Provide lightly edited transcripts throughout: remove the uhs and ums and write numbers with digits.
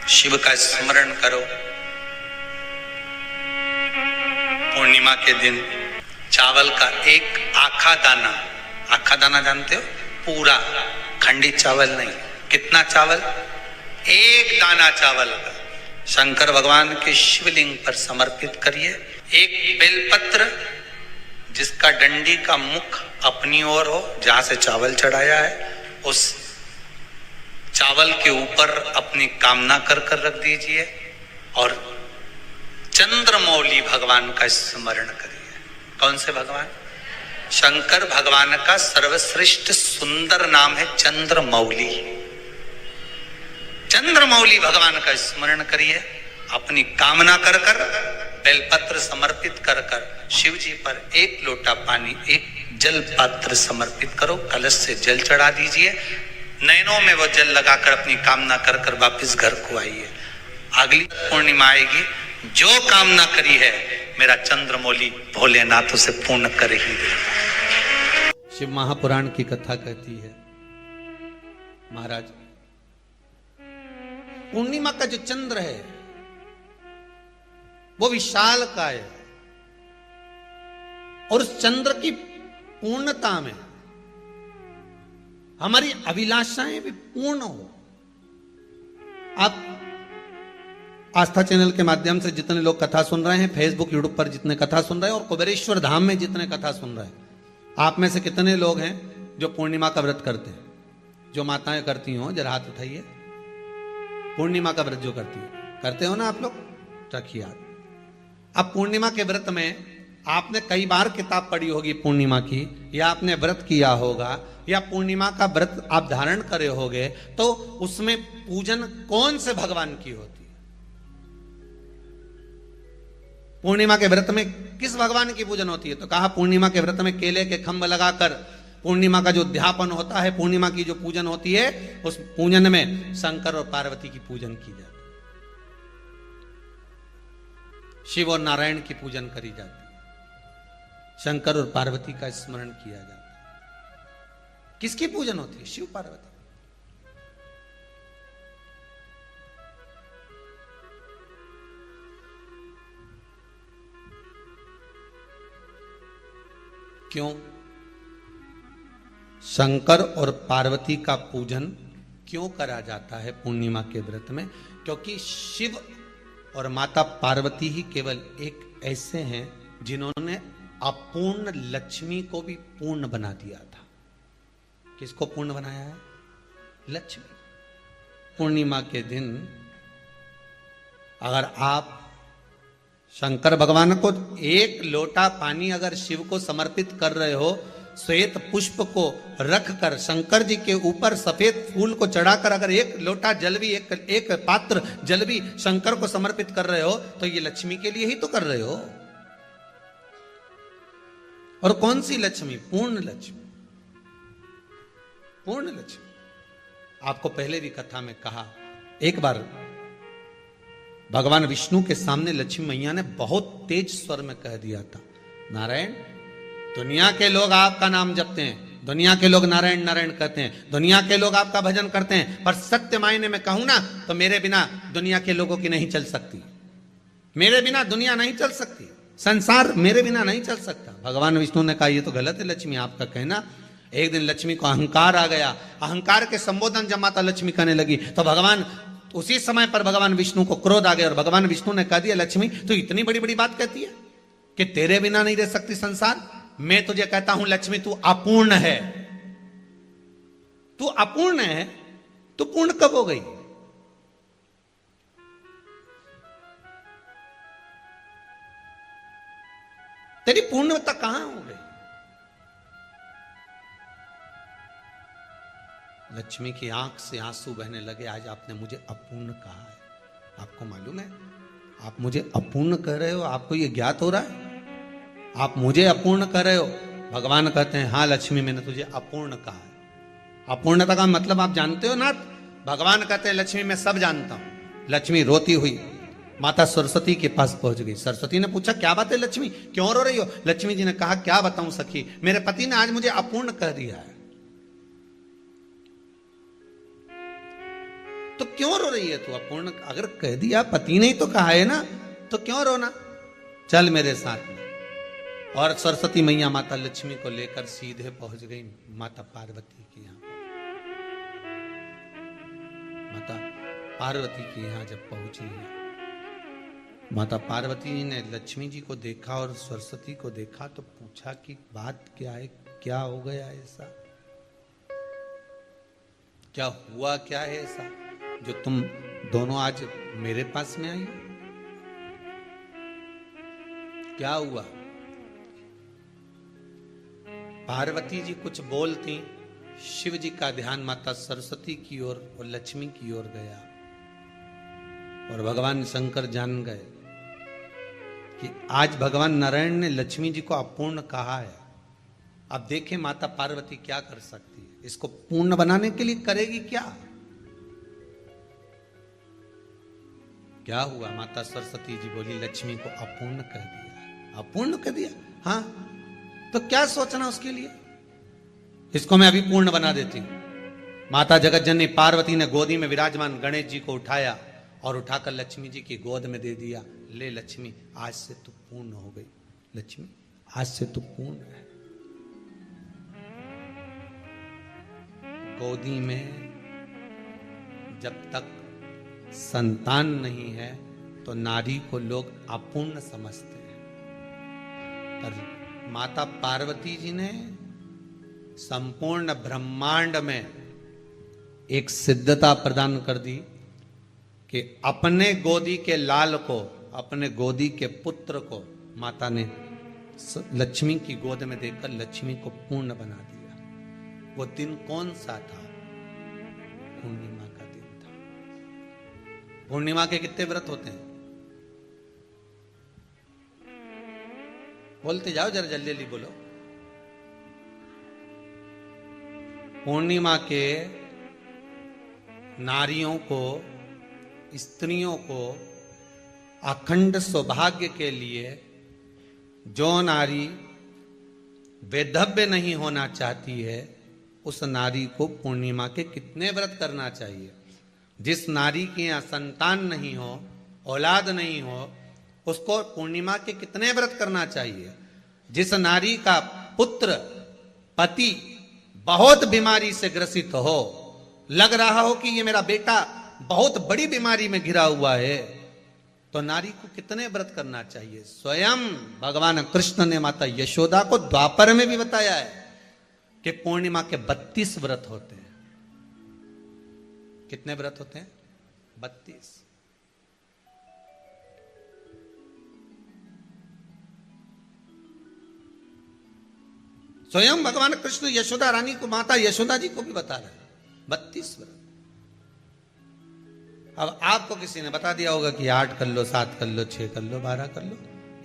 शिव का स्मरण करो। पूर्णिमा के दिन चावल का एक आखा दाना जानते हो, पूरा खंडित चावल नहीं, कितना चावल, एक दाना चावल का शंकर भगवान के शिवलिंग पर समर्पित करिए। एक बेलपत्र जिसका डंडी का मुख अपनी ओर हो, जहां से चावल चढ़ाया है, उस चावल के ऊपर अपनी कामना कर कर रख दीजिए और चंद्रमौली भगवान का स्मरण करिए। कौन से भगवान? शंकर भगवान का सर्वश्रेष्ठ सुंदर नाम है चंद्रमौली। चंद्रमौली भगवान का स्मरण करिए, अपनी कामना कर कर बेलपत्र समर्पित कर कर शिव जी पर एक लोटा पानी, एक जल पात्र समर्पित करो, कलश से जल चढ़ा दीजिए, नैनों में वो जल लगाकर अपनी कामना कर कर वापिस घर को आइए। अगली पूर्णिमा आएगी, जो कामना करी है मेरा चंद्रमौली भोलेनाथ उसे पूर्ण कर ही दे। शिव महापुराण की कथा कहती है, महाराज पूर्णिमा का जो चंद्र है वो विशाल काय है और उस चंद्र की पूर्णता में हमारी अभिलाषाएं भी पूर्ण हो। आप आस्था चैनल के माध्यम से जितने लोग कथा सुन रहे हैं, फेसबुक यूट्यूब पर जितने कथा सुन रहे हैं और कुबेरेश्वर धाम में जितने कथा सुन रहे हैं, आप में से कितने लोग हैं जो पूर्णिमा का व्रत करते हैं? जो माताएं करती हो जरा हाथ उठाइए। पूर्णिमा का व्रत जो करते हो ना आप लोग, रखिए हाथ। अब पूर्णिमा के व्रत में आपने कई बार किताब पढ़ी होगी पूर्णिमा की, या आपने व्रत किया होगा, या पूर्णिमा का व्रत आप धारण करे होगे, तो उसमें पूजन कौन से भगवान की होती है? पूर्णिमा के व्रत में किस भगवान की पूजन होती है? तो कहा पूर्णिमा के व्रत में केले के खंभ लगाकर पूर्णिमा का जो अध्यापन होता है, पूर्णिमा की जो पूजन होती है, उस पूजन में शंकर और पार्वती की पूजन की जाती है, शिव और नारायण की पूजन करी जाती है, शंकर और पार्वती का स्मरण किया जाता है। किसकी पूजन होती है? शिव पार्वती। क्यों शंकर और पार्वती का पूजन क्यों करा जाता है पूर्णिमा के व्रत में? क्योंकि शिव और माता पार्वती ही केवल एक ऐसे हैं जिन्होंने अपूर्ण लक्ष्मी को भी पूर्ण बना दिया था। किसको पूर्ण बनाया है? लक्ष्मी। पूर्णिमा के दिन अगर आप शंकर भगवान को एक लोटा पानी अगर शिव को समर्पित कर रहे हो, श्वेत पुष्प को रखकर शंकर जी के ऊपर सफेद फूल को चढ़ाकर अगर एक लोटा जल भी, एक पात्र जल भी शंकर को समर्पित कर रहे हो, तो ये लक्ष्मी के लिए ही तो कर रहे हो। और कौन सी लक्ष्मी? पूर्ण लक्ष्मी। पूर्ण लक्ष्मी। आपको पहले भी कथा में कहा, एक बार भगवान विष्णु के सामने लक्ष्मी मैया ने बहुत तेज स्वर में कह दिया था, नारायण, दुनिया के लोग आपका नाम जपते हैं, दुनिया के लोग नारायण नारायण कहते हैं, दुनिया के लोग आपका भजन करते हैं, पर सत्य मायने में कहूं ना तो मेरे बिना दुनिया के लोगों की नहीं चल सकती, मेरे बिना दुनिया नहीं चल सकती, संसार मेरे बिना नहीं चल सकता। भगवान विष्णु ने कहा ये तो गलत है लक्ष्मी आपका कहना। एक दिन लक्ष्मी को अहंकार आ गया, अहंकार के संबोधन जब माता लक्ष्मी करने लगी तो भगवान उसी समय पर भगवान विष्णु को क्रोध आ गया और भगवान विष्णु ने कह दिया, लक्ष्मी तू इतनी बड़ी बड़ी बात कहती है कि तेरे बिना नहीं रह सकती संसार। मैं तुझे कहता हूं लक्ष्मी तू अपूर्ण है, तू अपूर्ण है, तू पूर्ण कब हो गई? तेरी पूर्णता कहां हो गई? लक्ष्मी की आंख से आंसू बहने लगे, आज आपने मुझे अपूर्ण कहा है। आपको मालूम है आप मुझे अपूर्ण कह रहे हो? आपको यह ज्ञात हो रहा है आप मुझे अपूर्ण कर रहे हो? भगवान कहते हैं हाँ लक्ष्मी मैंने तुझे अपूर्ण कहा है। अपूर्णता का मतलब आप जानते हो ना? भगवान कहते हैं लक्ष्मी मैं सब जानता हूं। लक्ष्मी रोती हुई माता सरस्वती के पास पहुंच गई। सरस्वती ने पूछा क्या बात है लक्ष्मी, क्यों रो रही हो? लक्ष्मी जी ने कहा क्या बताऊं सखी, मेरे पति ने आज मुझे अपूर्ण कह दिया है। तो क्यों रो रही है तू? अपूर्ण अगर कह दिया, पति ने ही तो कहा है ना, तो क्यों रोना? चल मेरे साथ में। और सरस्वती मैया माता लक्ष्मी को लेकर सीधे पहुंच गई माता पार्वती के यहाँ। माता पार्वती के यहाँ जब पहुंची है, माता पार्वती जी ने लक्ष्मी जी को देखा और सरस्वती को देखा तो पूछा कि बात क्या है, क्या हो गया ऐसा, क्या हुआ, क्या है ऐसा जो तुम दोनों आज मेरे पास में आई? क्या हुआ? पार्वती जी कुछ बोलती, शिव जी का ध्यान माता सरस्वती की ओर और लक्ष्मी की ओर गया और भगवान शंकर जान गए कि आज भगवान नारायण ने लक्ष्मी जी को अपूर्ण कहा है। अब देखें माता पार्वती क्या कर सकती है, इसको पूर्ण बनाने के लिए करेगी क्या? क्या हुआ? माता सरस्वती जी बोली लक्ष्मी को अपूर्ण कर दिया। अपूर्ण कर दिया? हाँ, तो क्या सोचना उसके लिए, इसको मैं अभी पूर्ण बना देती हूं। माता जगत जननी पार्वती ने गोदी में विराजमान गणेश जी को उठाया और उठाकर लक्ष्मी जी की गोद में दे दिया। ले लक्ष्मी, आज से तू पूर्ण हो गई। लक्ष्मी, आज से तू पूर्ण है। गोदी में जब तक संतान नहीं है तो नारी को लोग अपूर्ण समझते हैं, पर माता पार्वती जी ने संपूर्ण ब्रह्मांड में एक सिद्धता प्रदान कर दी कि अपने गोदी के लाल को, अपने गोदी के पुत्र को माता ने लक्ष्मी की गोद में देकर लक्ष्मी को पूर्ण बना दिया। वो दिन कौन सा था? पूर्णिमा का दिन था। पूर्णिमा के कितने व्रत होते हैं? बोलते जाओ जरा, जल्दी जल्दी बोलो। पूर्णिमा के नारियों को, स्त्रियों को अखंड सौभाग्य के लिए, जो नारी वैधव्य नहीं होना चाहती है उस नारी को पूर्णिमा के कितने व्रत करना चाहिए? जिस नारी के यहाँ संतान नहीं हो, औलाद नहीं हो, उसको पूर्णिमा के कितने व्रत करना चाहिए? जिस नारी का पुत्र, पति बहुत बीमारी से ग्रसित हो, लग रहा हो कि ये मेरा बेटा बहुत बड़ी बीमारी में घिरा हुआ है, तो नारी को कितने व्रत करना चाहिए? स्वयं भगवान कृष्ण ने माता यशोदा को द्वापर में भी बताया है कि पूर्णिमा के 32 व्रत होते हैं। कितने व्रत होते हैं? 32। स्वयं भगवान कृष्ण यशोदा रानी को, माता यशोदा जी को भी बता रहे हैं 32 व्रत। अब आपको किसी ने बता दिया होगा कि 8 कर लो, 7 कर लो, 6 कर लो, 12 कर लो,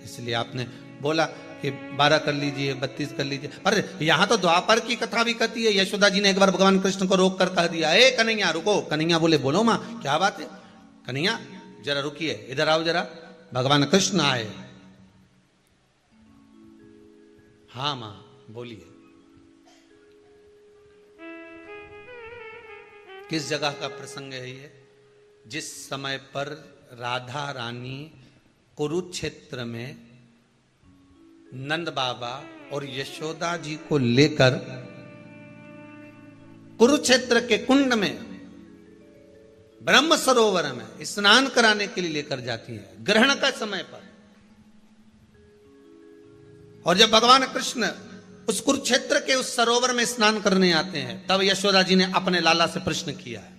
इसलिए आपने बोला कि 12 कर लीजिए, 32 कर लीजिए। पर यहां तो द्वापर की कथा भी कहती है। यशोदा जी ने एक बार भगवान कृष्ण को रोक कर कह दिया, ए कन्हैया रुको। कन्हैया बोले, बोलो मां क्या बात है? कन्हैया जरा रुकिए, इधर आओ जरा। भगवान कृष्ण आए। हाँ मां बोलिए। किस जगह का प्रसंग है ये? जिस समय पर राधा रानी कुरुक्षेत्र में नंद बाबा और यशोदा जी को लेकर कुरुक्षेत्र के कुंड में, ब्रह्म सरोवर में स्नान कराने के लिए लेकर जाती है, ग्रहण का समय पर। और जब भगवान कृष्ण उस कुरुक्षेत्र के उस सरोवर में स्नान करने आते हैं, तब यशोदा जी ने अपने लाला से प्रश्न किया है,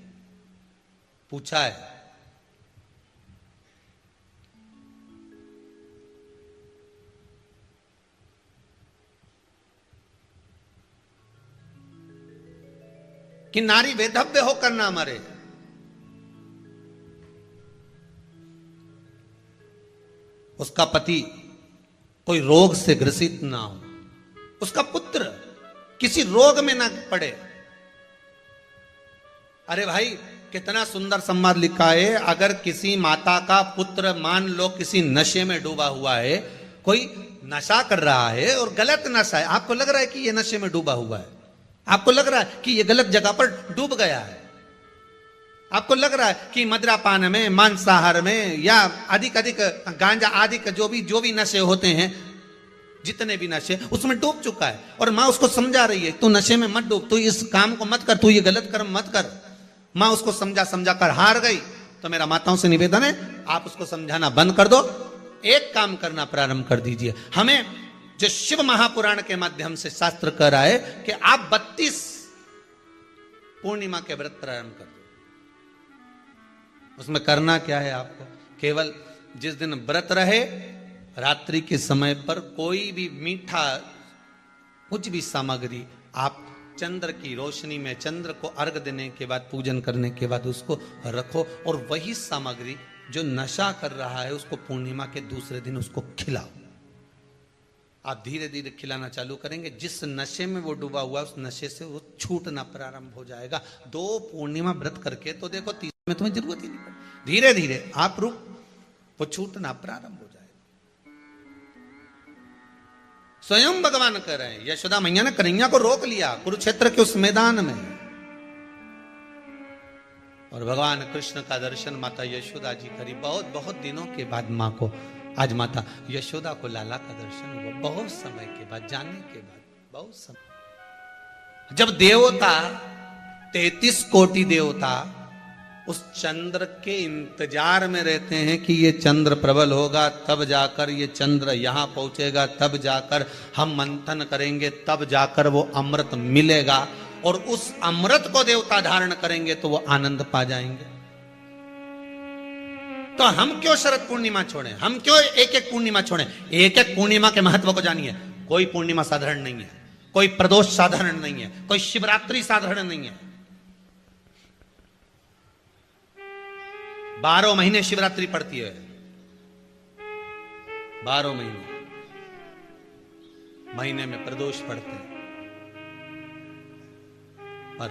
पूछा है कि नारी वैधव्य होकर ना मरे। उसका पति कोई रोग से ग्रसित ना हो, उसका पुत्र किसी रोग में ना पड़े। अरे भाई कितना सुंदर संवाद लिखा है। अगर किसी माता का पुत्र मान लो किसी नशे में डूबा हुआ है, कोई नशा कर रहा है और गलत नशा है, आपको लग रहा है कि ये नशे में डूबा हुआ है, आपको लग रहा है कि ये गलत जगह पर डूब गया है, आपको लग रहा है कि मदिरापान में, मांसाहार में या अधिक अधिक गांजा आदि का जो भी नशे होते हैं, जितने भी नशे, उसमें डूब चुका है। और माँ उसको समझा रही है, तू नशे में मत डूब, तू इस काम को मत कर, तू ये गलत कर्म मत कर। माँ उसको समझा कर हार गई। तो मेरा माताओं से निवेदन है, आप उसको समझाना बंद कर दो, एक काम करना प्रारंभ कर दीजिए। हमें जो शिव महापुराण के माध्यम से शास्त्र कह रहा है कि आप 32 पूर्णिमा के व्रत प्रारंभ कर दो। उसमें करना क्या है आपको? केवल जिस दिन व्रत रहे, रात्रि के समय पर कोई भी मीठा, कुछ भी सामग्री आप चंद्र की रोशनी में, चंद्र को अर्घ देने के बाद, पूजन करने के बाद उसको रखो, और वही सामग्री जो नशा कर रहा है उसको पूर्णिमा के दूसरे दिन उसको खिलाओ। आप धीरे धीरे खिलाना चालू करेंगे, जिस नशे में वो डूबा हुआ उस नशे से वो छूटना प्रारंभ हो जाएगा। 2 पूर्णिमा व्रत करके तो देखो, 3 में तुम्हें जरूरत ही नहीं पड़े। धीरे धीरे आप रुक, वो छूटना प्रारंभ हो जाएगा। स्वयं भगवान कह रहे हैं, यशोदा मैया ने कन्हैया को रोक लिया कुरुक्षेत्र के उस मैदान में, और भगवान कृष्ण का दर्शन माता यशोदा जी करी। बहुत बहुत दिनों के बाद माँ को, आज माता यशोदा को लाला का दर्शन हुआ, बहुत समय के बाद, जाने के बाद, बहुत समय। जब देवता 33 कोटि देवता उस चंद्र के इंतजार में रहते हैं कि ये चंद्र प्रबल होगा, तब जाकर ये चंद्र यहां पहुंचेगा, तब जाकर हम मंथन करेंगे, तब जाकर वो अमृत मिलेगा, और उस अमृत को देवता धारण करेंगे तो वो आनंद पा जाएंगे। तो हम क्यों शरद पूर्णिमा छोड़ें? हम क्यों एक एक पूर्णिमा छोड़ें? एक एक पूर्णिमा के महत्व को जानिए। कोई पूर्णिमा साधारण नहीं है, कोई प्रदोष साधारण नहीं है, कोई शिवरात्रि साधारण नहीं है। 12 महीने शिवरात्रि पड़ती है, 12 महीने में प्रदोष पड़ते हैं, पर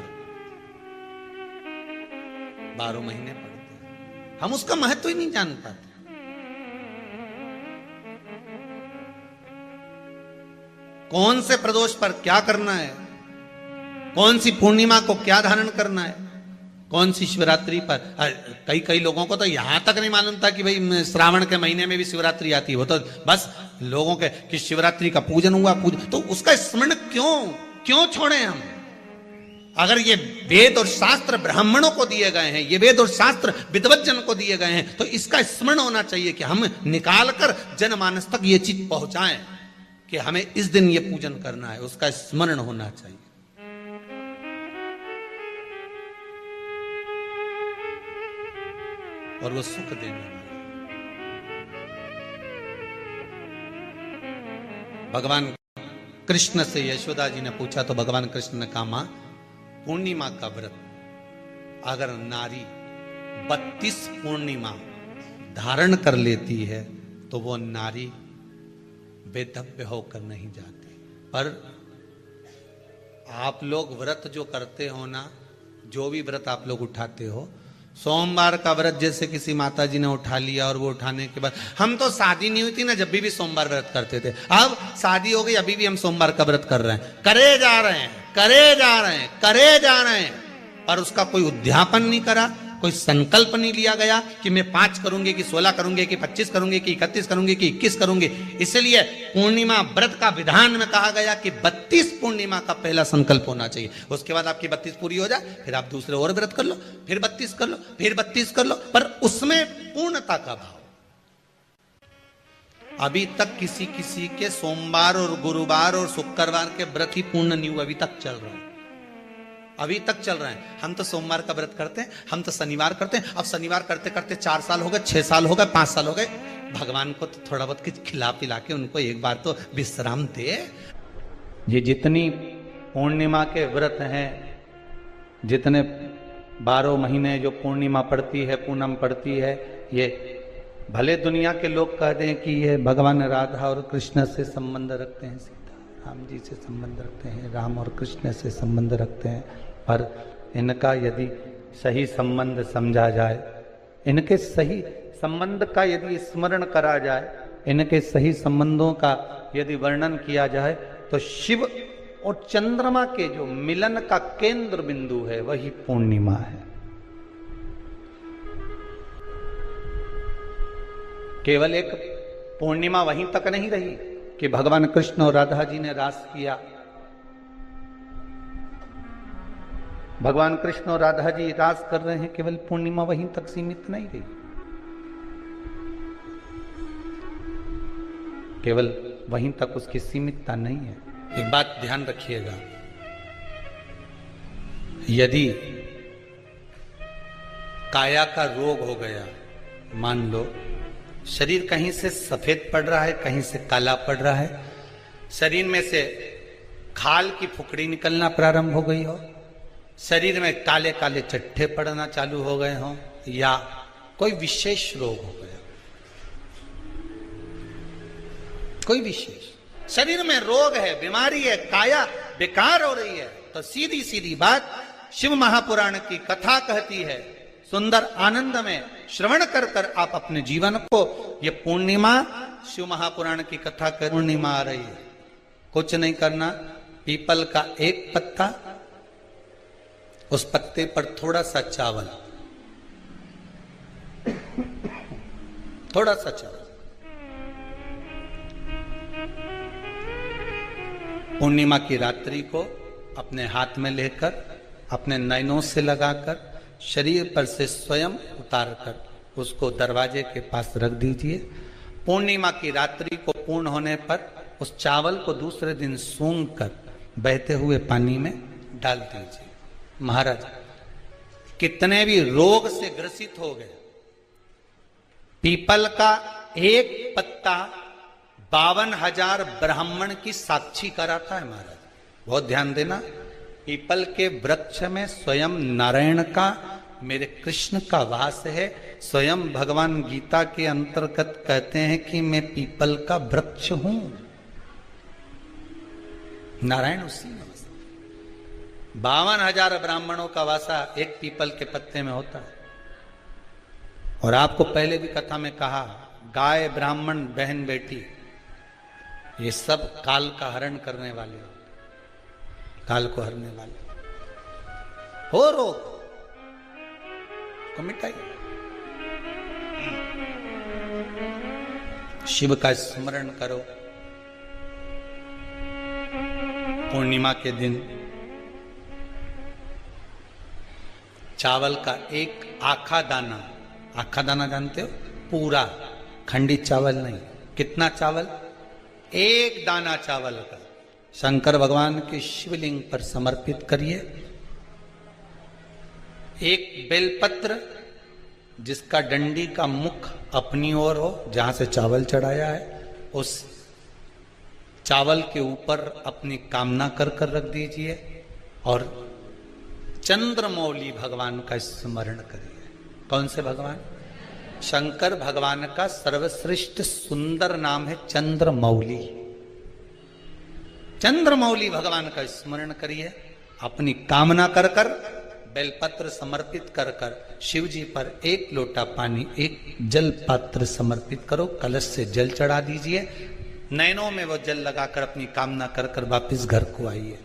12 महीने पड़ते हैं। हम उसका महत्व ही नहीं जान पाते। कौन से प्रदोष पर क्या करना है, कौन सी पूर्णिमा को क्या धारण करना है, कौन सी शिवरात्रि पर। कई लोगों को तो यहां तक नहीं मालूम था कि भाई श्रावण के महीने में भी शिवरात्रि आती है। वो तो बस लोगों के कि शिवरात्रि का पूजन हुआ, तो उसका स्मरण क्यों छोड़े हम? अगर ये वेद और शास्त्र ब्राह्मणों को दिए गए हैं, ये वेद और शास्त्र विद्वज्जन को दिए गए हैं, तो इसका स्मरण होना चाहिए कि हम निकाल कर जनमानस तक ये चीज पहुंचाएं कि हमें इस दिन ये पूजन करना है। उसका स्मरण होना चाहिए। और वो सुख देने वाला। भगवान कृष्ण से यशोदा जी ने पूछा तो भगवान कृष्ण ने कहा, मां, पूर्णिमा का व्रत अगर नारी 32 पूर्णिमा धारण कर लेती है तो वो नारी बेधव्य होकर नहीं जाती। पर आप लोग व्रत जो करते हो ना, जो भी व्रत आप लोग उठाते हो, सोमवार का व्रत जैसे किसी माता जी ने उठा लिया और वो उठाने के बाद, हम तो शादी नहीं हुई थी ना जब भी सोमवार व्रत करते थे, अब शादी हो गई अभी भी हम सोमवार का व्रत कर रहे हैं, करे जा रहे हैं, पर उसका कोई उद्यापन नहीं करा, कोई संकल्प नहीं लिया गया कि मैं 5 करूंगी कि 16 करूंगी कि 25 करूंगी कि 31 करूंगी कि 21 करूंगी। इसलिए पूर्णिमा व्रत का विधान में कहा गया कि 32 पूर्णिमा का पहला संकल्प होना चाहिए। उसके बाद आपकी 32 पूरी हो जाए, फिर आप दूसरे और व्रत कर लो, फिर 32 कर लो, फिर 32 कर लो, पर उसमें पूर्णता का भाव। अभी तक किसी के सोमवार और गुरुवार और शुक्रवार के व्रत ही पूर्ण नहीं हुआ, अभी तक चल रहा है, अभी तक चल रहे हैं। हम तो सोमवार का व्रत करते हैं, हम तो शनिवार करते हैं, अब शनिवार करते करते 4 साल हो गए, 6 साल हो गए, 5 साल हो गए। भगवान को तो थोड़ा बहुत कुछ खिला पिला के उनको एक बार तो विश्राम दे। ये जितनी पूर्णिमा के व्रत हैं, जितने 12 महीने जो पूर्णिमा पड़ती है, पूनम पड़ती है, ये भले दुनिया के लोग कहते हैं कि ये भगवान राधा और कृष्ण से संबंध रखते हैं, सीता राम जी से संबंध रखते हैं, राम और कृष्ण से संबंध रखते हैं, पर इनका यदि सही संबंध समझा जाए, इनके सही संबंध का यदि स्मरण करा जाए, इनके सही संबंधों का यदि वर्णन किया जाए, तो शिव और चंद्रमा के जो मिलन का केंद्र बिंदु है वही पूर्णिमा है। केवल एक पूर्णिमा वहीं तक नहीं रही कि भगवान कृष्ण और राधा जी ने रास किया। भगवान कृष्ण और राधा जी रास कर रहे हैं, केवल पूर्णिमा वहीं तक सीमित नहीं रही। केवल वहीं तक उसकी सीमितता नहीं है। एक बात ध्यान रखिएगा, यदि काया का रोग हो गया, मान लो शरीर कहीं से सफेद पड़ रहा है, कहीं से काला पड़ रहा है, शरीर में से खाल की फुकड़ी निकलना प्रारंभ हो गई हो, शरीर में काले काले चट्टे पड़ना चालू हो गए हों, या कोई विशेष रोग हो गया, कोई विशेष शरीर में रोग है, बीमारी है, काया बेकार हो रही है, तो सीधी सीधी बात शिव महापुराण की कथा कहती है, सुंदर आनंद में श्रवण कर कर आप अपने जीवन को, ये पूर्णिमा शिव महापुराण की कथा कर पूर्णिमा आ रही है, कुछ नहीं करना, पीपल का एक पत्ता, उस पत्ते पर थोड़ा सा चावल, थोड़ा सा चावल, पूर्णिमा की रात्रि को अपने हाथ में लेकर, अपने नयनों से लगाकर, शरीर पर से स्वयं उतारकर उसको दरवाजे के पास रख दीजिए। पूर्णिमा की रात्रि को पूर्ण होने पर उस चावल को दूसरे दिन सूंघ कर बहते हुए पानी में डाल दीजिए। महाराज कितने भी रोग से ग्रसित हो गए, पीपल का एक पत्ता 52,000 ब्राह्मण की साक्षी कराता है। महाराज बहुत ध्यान देना, पीपल के वृक्ष में स्वयं नारायण का, मेरे कृष्ण का वास है। स्वयं भगवान गीता के अंतर्गत कहते हैं कि मैं पीपल का वृक्ष हूं, नारायण उसी में। 52,000 ब्राह्मणों का वासा एक पीपल के पत्ते में होता है। और आपको पहले भी कथा में कहा, गाय, ब्राह्मण, बहन, बेटी, ये सब काल का हरण करने वाले हो, काल को हरने वाले हो, रोग को मिटाइए। शिव का स्मरण करो। पूर्णिमा के दिन चावल का एक आखा दाना, आखा दाना जानते हो, पूरा खंडित चावल नहीं, कितना चावल, एक दाना चावल का शंकर भगवान के शिवलिंग पर समर्पित करिए। एक बेलपत्र जिसका डंडी का मुख अपनी ओर हो, जहां से चावल चढ़ाया है, उस चावल के ऊपर अपनी कामना कर कर रख दीजिए और चंद्रमौली भगवान का स्मरण करिए। कौन से भगवान? शंकर भगवान का सर्वश्रेष्ठ सुंदर नाम है चंद्रमौली। चंद्रमौली भगवान का स्मरण करिए, अपनी कामना कर कर बेलपत्र समर्पित कर कर शिव जी पर एक लोटा पानी, एक जल पात्र समर्पित करो, कलश से जल चढ़ा दीजिए, नैनों में वो जल लगाकर अपनी कामना कर कर वापिस घर को आइए।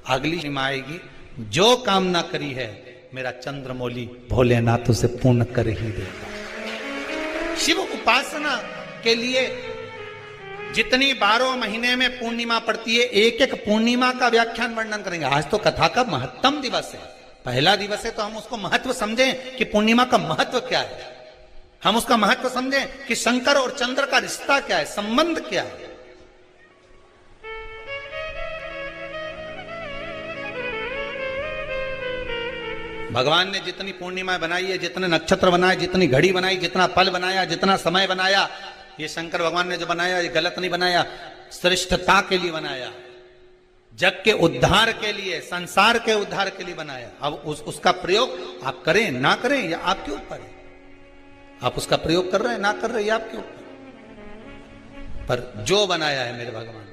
अगली निमा आएगी, जो कामना करी है मेरा चंद्रमौली भोलेनाथ उसे पूर्ण कर ही देगा। शिव उपासना के लिए जितनी 12 महीने में पूर्णिमा पड़ती है, एक एक पूर्णिमा का व्याख्यान वर्णन करेंगे। आज तो कथा का महत्तम दिवस है, पहला दिवस है, तो हम उसको महत्व समझें कि पूर्णिमा का महत्व क्या है, हम उसका महत्व समझें कि शंकर और चंद्र का रिश्ता क्या है, संबंध क्या है। भगवान ने जितनी पूर्णिमा बनाई है, जितने नक्षत्र बनाए, जितनी घड़ी बनाई, जितना पल बनाया, जितना समय बनाया, ये शंकर भगवान ने जो बनाया ये गलत नहीं बनाया, श्रेष्ठता के लिए बनाया, जग के उद्धार के लिए, संसार के उद्धार के लिए बनाया। अब उसका प्रयोग आप करें ना करें या आपके ऊपर है, आप उसका प्रयोग कर रहे हैं ना कर रहे हैं आपके ऊपर, पर जो बनाया है मेरे भगवान,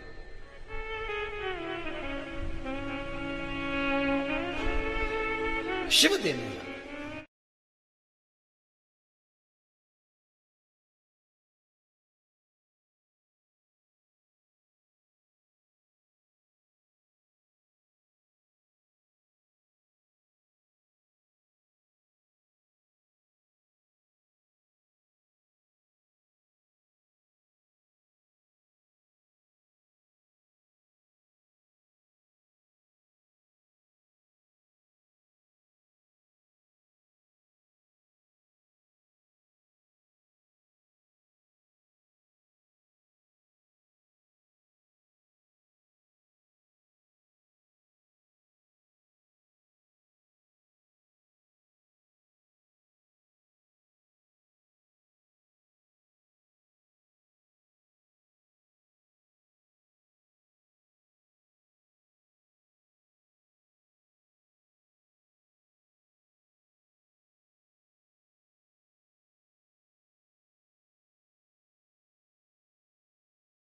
शिव देने